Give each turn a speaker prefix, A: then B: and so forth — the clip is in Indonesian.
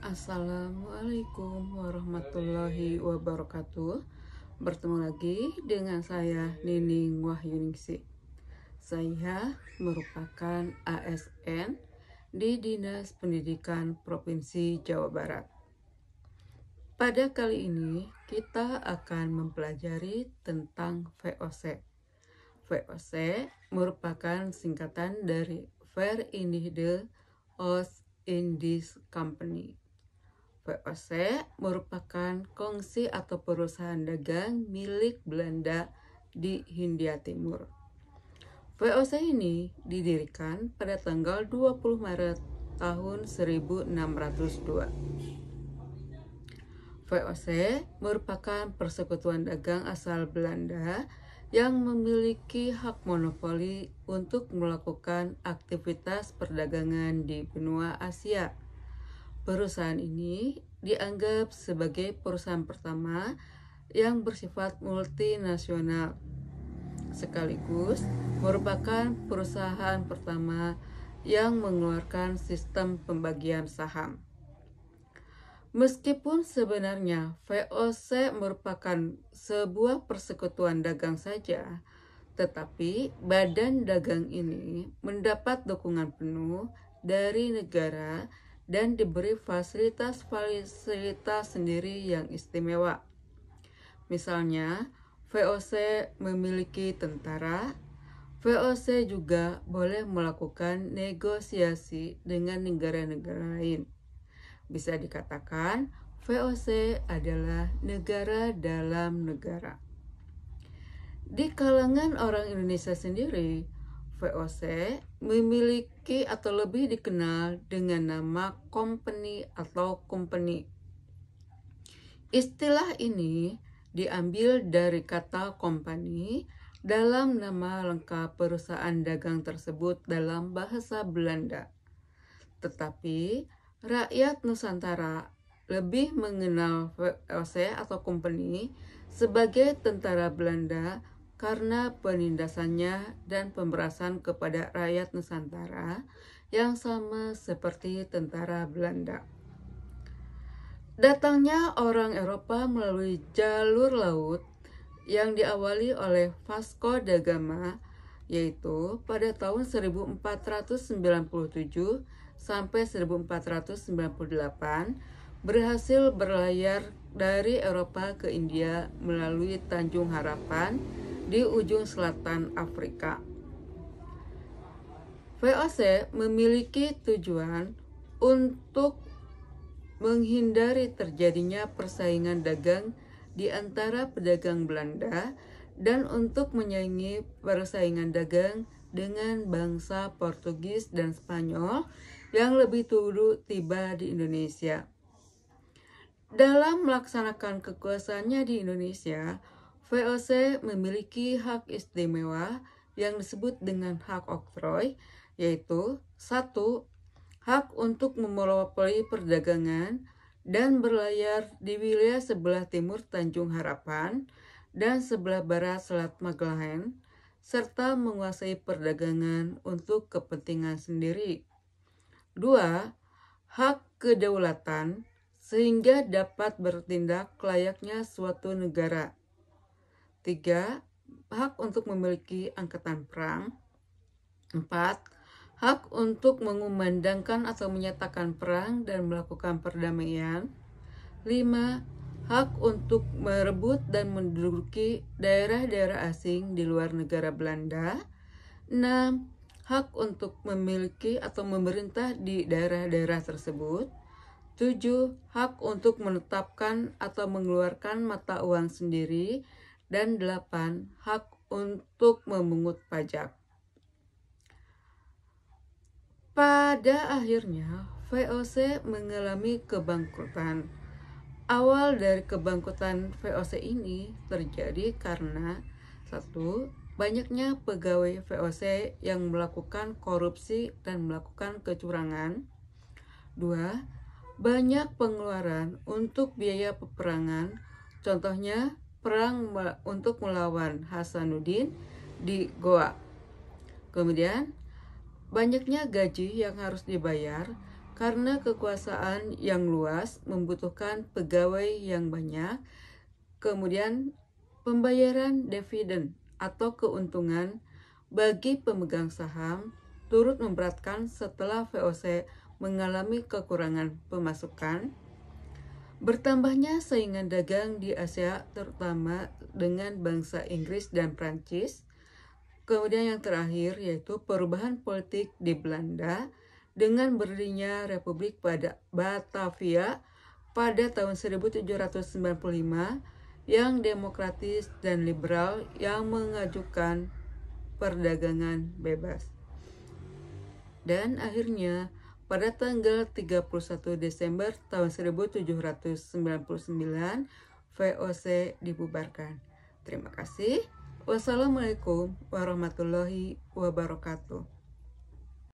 A: Assalamualaikum warahmatullahi wabarakatuh. Bertemu lagi dengan saya Nining Wahyuningsih. Saya merupakan ASN di Dinas Pendidikan Provinsi Jawa Barat. Pada kali ini kita akan mempelajari tentang VOC. VOC merupakan singkatan dari Verenigde Oost-Indisch Compagnie. VOC merupakan kongsi atau perusahaan dagang milik Belanda di Hindia Timur. VOC ini didirikan pada tanggal 20 Maret tahun 1602. VOC merupakan persekutuan dagang asal Belanda yang memiliki hak monopoli untuk melakukan aktivitas perdagangan di benua Asia. Perusahaan ini dianggap sebagai perusahaan pertama yang bersifat multinasional, sekaligus merupakan perusahaan pertama yang mengeluarkan sistem pembagian saham. Meskipun sebenarnya VOC merupakan sebuah persekutuan dagang saja, tetapi badan dagang ini mendapat dukungan penuh dari negara dan diberi fasilitas-fasilitas sendiri yang istimewa. Misalnya, VOC memiliki tentara. VOC juga boleh melakukan negosiasi dengan negara-negara lain. Bisa dikatakan, VOC adalah negara dalam negara. Di kalangan orang Indonesia sendiri, VOC memiliki atau lebih dikenal dengan nama company atau company. Istilah ini diambil dari kata company dalam nama lengkap perusahaan dagang tersebut dalam bahasa Belanda. Tetapi rakyat Nusantara lebih mengenal VOC atau company sebagai tentara Belanda karena penindasannya dan pemerasan kepada rakyat Nusantara yang sama seperti tentara Belanda. Datangnya orang Eropa melalui jalur laut yang diawali oleh Vasco da Gama, yaitu pada tahun 1497 sampai 1498, berhasil berlayar dari Eropa ke India melalui Tanjung Harapan di ujung selatan Afrika. VOC memiliki tujuan untuk menghindari terjadinya persaingan dagang di antara pedagang Belanda dan untuk menyaingi persaingan dagang dengan bangsa Portugis dan Spanyol yang lebih dulu tiba di Indonesia. Dalam melaksanakan kekuasaannya di Indonesia, VOC memiliki hak istimewa yang disebut dengan hak oktroy, yaitu 1. Hak untuk memonopoli perdagangan dan berlayar di wilayah sebelah timur Tanjung Harapan dan sebelah barat Selat Magelang, serta menguasai perdagangan untuk kepentingan sendiri. 2. Hak kedaulatan sehingga dapat bertindak layaknya suatu negara. 3. Hak untuk memiliki angkatan perang. 4. Hak untuk mengumandangkan atau menyatakan perang dan melakukan perdamaian. 5. Hak untuk merebut dan menduduki daerah-daerah asing di luar negara Belanda. 6. Hak untuk memiliki atau memerintah di daerah-daerah tersebut. 7. Hak untuk menetapkan atau mengeluarkan mata uang sendiri. Dan 8. Hak untuk memungut pajak. Pada akhirnya, VOC mengalami kebangkrutan. Awal dari kebangkrutan VOC ini terjadi karena 1. Banyaknya pegawai VOC yang melakukan korupsi dan melakukan kecurangan. 2. Banyak pengeluaran untuk biaya peperangan, contohnya perang untuk melawan Hasanuddin di Goa. Kemudian, banyaknya gaji yang harus dibayar Karena kekuasaan yang luas membutuhkan pegawai yang banyak, kemudian pembayaran dividen atau keuntungan bagi pemegang saham turut memberatkan setelah VOC mengalami kekurangan pemasukan. Bertambahnya saingan dagang di Asia, terutama dengan bangsa Inggris dan Prancis. Kemudian yang terakhir yaitu perubahan politik di Belanda dengan berdirinya Republik Batavia pada tahun 1795 yang demokratis dan liberal yang mengajukan perdagangan bebas. Dan akhirnya pada tanggal 31 Desember tahun 1799 VOC dibubarkan. Terima kasih. Wassalamualaikum warahmatullahi wabarakatuh.